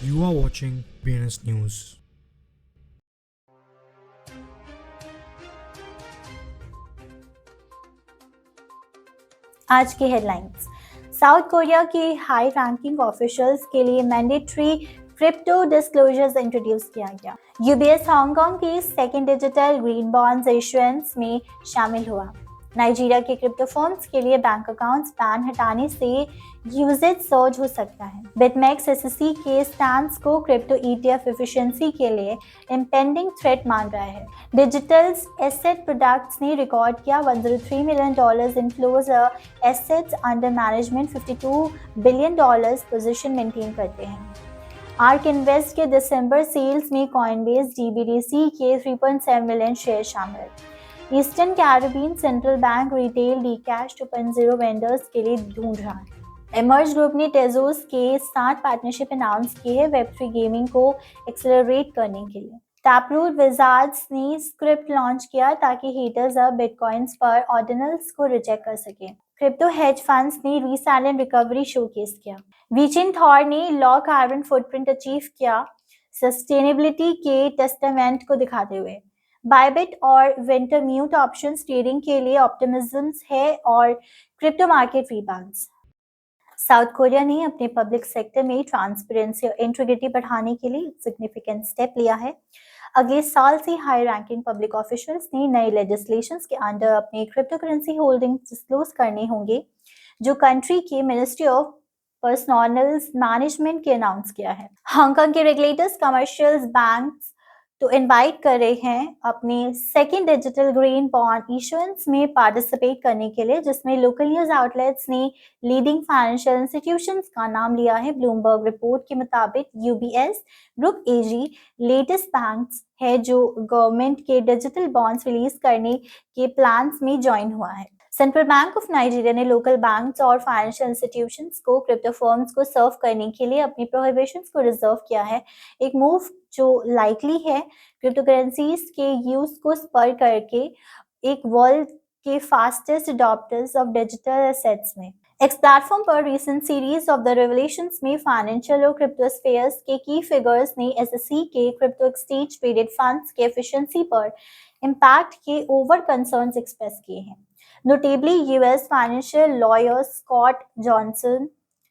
You are watching BNS News. आज की headlines. South Korea के हाई रैंकिंग ऑफिशियल्स के लिए मैंडेटरी क्रिप्टो डिस्क्लोजर्स इंट्रोड्यूस किया गया। यूबीएस हांगकांग की second digital green bonds issuance में शामिल हुआ। नाइजीरिया के क्रिप्टो फर्म्स के लिए बैंक अकाउंट्स बैन हटाने से यूजेज सर्ज हो सकता है। बिटमैक्स एसएससी के स्टैंड्स को क्रिप्टो ईटीएफ एफिशिएंसी के लिए इम्पेंडिंग थ्रेट मान रहा है। डिजिटल एसेट प्रोडक्ट्स ने रिकॉर्ड किया $103 million inflows. Assets under management $52 billion position maintain करते हैं। आर्क इन्वेस्ट के दिसंबर सेल्स में कॉइनबेस डीबीडीसी के 3.7 मिलियन शेयर शामिल। Eastern Caribbean Central bank retail D cash 2.0 vendors के लिए ढूंढ रहा है। एमर्ज ग्रुप ने टेजोस के साथ पार्टनरशिप अनाउंस की है वेब3 गेमिंग को एक्सेलरेट करने के लिए। टैपरूट विजार्ड्स ने स्क्रिप्ट लॉन्च किया ताकि हेटर्स अब बिटकॉइंस पर ऑर्डिनल्स को रिजेक्ट कर सके। क्रिप्टो हेज फंड्स ने रीसेल रिकवरी शोकेस किया। वीचिन थॉर ने लॉ कार्बन फुटप्रिंट अचीव किया सस्टेनेबिलिटी के टेस्टामेंट को दिखाते हुए। बायबिट और विंटरम्यूट ऑप्शंस ट्रेडिंग के लिए ऑप्टिमिज्म्स है और crypto market rebounds. South Korea ने अपने पब्लिक सेक्टर में ट्रांसपेरेंसी और इंटीग्रिटी बढ़ाने के लिए सिग्निफिकेंट स्टेप लिया है। अगले साल से हाई रैंकिंग पब्लिक ऑफिशियल्स ने नए लेजिस्लेशंस के अंडर अपने क्रिप्टो करेंसी होल्डिंग्स डिस्क्लोज करने होंगे, जो कंट्री के मिनिस्ट्री ऑफ पर्सनल मैनेजमेंट के अनाउंस किया है। हांगकांग के रेगुलेटर्स कमर्शियल बैंक्स तो इनवाइट कर रहे हैं अपने second digital green bond issuance में पार्टिसिपेट करने के लिए, जिसमें लोकल न्यूज आउटलेट्स ने लीडिंग फाइनेंशियल इंस्टीट्यूशंस का नाम लिया है। ब्लूमबर्ग रिपोर्ट के मुताबिक यूबीएस ग्रुप एजी लेटेस्ट बैंक्स है जो गवर्नमेंट के डिजिटल बॉन्ड्स रिलीज करने के प्लान्स में ज्वाइन हुआ है। सेंट्रल बैंक ऑफ नाइजीरिया ने लोकल बैंक्स और फाइनेंशियल इंस्टीट्यूशंस को क्रिप्टो फर्म्स को सर्व करने के लिए अपनी प्रोहिबिशंस को रिजर्व किया है, एक मूव जो लाइकली है क्रिप्टो करेंसीज के यूज को स्पर करके एक वर्ल्ड के fastest adopters of digital assets में। एक्स प्लेटफॉर्म पर recent series of the revelations में फाइनेंशियल और क्रिप्टो स्फेयर्स के की फिगर्स ने एसएससी के क्रिप्टो एक्सचेंज ट्रेडेड फंड्स के एफिशिएंसी पर इम्पैक्ट के ओवर कंसर्न्स एक्सप्रेस किए हैं। Notably, US financial lawyer Scott Johnson,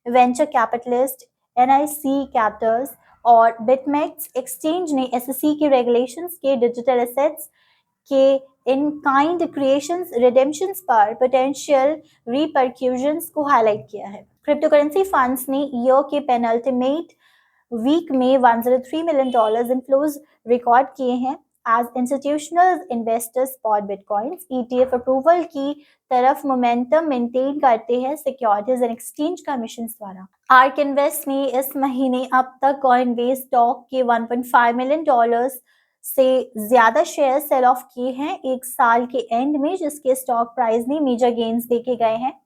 venture capitalist NIC Captors और BitMEX एक्सचेंज ने एसएससी के रेगुलेशंस के डिजिटल एसेट्स के इन काइंड क्रिएशंस रिडेम्पशंस पर पोटेंशियल रिपरक्यूशंस को हाईलाइट किया है। क्रिप्टो करेंसी फंड्स ने ईयर के पेनल्टीमेट वीक में $103 मिलियन इनफ्लोज रिकॉर्ड किए हैं as institutional investors spot bitcoins। ETF approval की तरफ मोमेंटम मेंटेन करते हैं सिक्योरिटीज एंड एक्सचेंज कमीशन द्वारा। आर्क इन्वेस्ट ने इस महीने अब तक कॉइनबेस स्टॉक के $1.5 मिलियन से ज्यादा शेयर सेल ऑफ किए हैं एक साल के एंड में, जिसके स्टॉक प्राइस में मेजर गेन्स देखे गए हैं।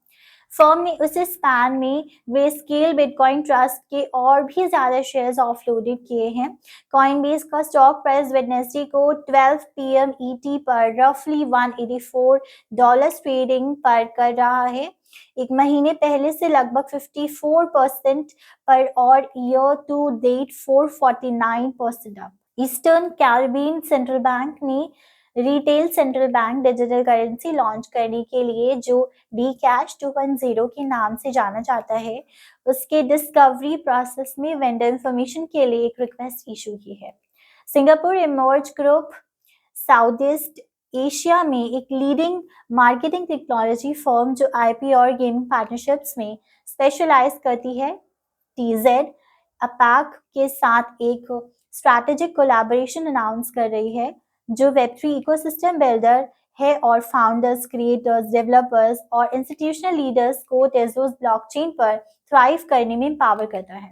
फर्म ने उस स्पैन में ग्रेस्केल बिटकॉइन ट्रस्ट के और भी ज्यादा शेयर्स ऑफलोडेड किए हैं। कॉइनबेस का स्टॉक प्राइस वेडनेसडे को 12 PM ET पर रफली $184 ट्रेडिंग पर कर रहा है, एक महीने पहले से लगभग 54% पर और year to date 449% up. Eastern Caribbean Central Bank ने retail central bank digital currency launch करने के लिए, जो डी कैश 2.0 के नाम से जाना जाता है, उसके डिस्कवरी प्रोसेस में वेंडर इंफॉर्मेशन के लिए एक रिक्वेस्ट इशू की है। Singapore emerge group south east Asia में एक लीडिंग मार्केटिंग टेक्नोलॉजी फर्म जो आईपी और गेमिंग पार्टनरशिप्स में स्पेशलाइज करती है, टीजेड अपैक के साथ एक स्ट्रैटेजिक कोलैबोरेशन अनाउंस कर रही है, जो वेब3 इकोसिस्टम बिल्डर है और फाउंडर्स, क्रिएटर्स, डेवलपर्स और इंस्टीट्यूशनल लीडर्स को टेजोस ब्लॉकचेन पर थ्राइव करने में एम्पावर करता है।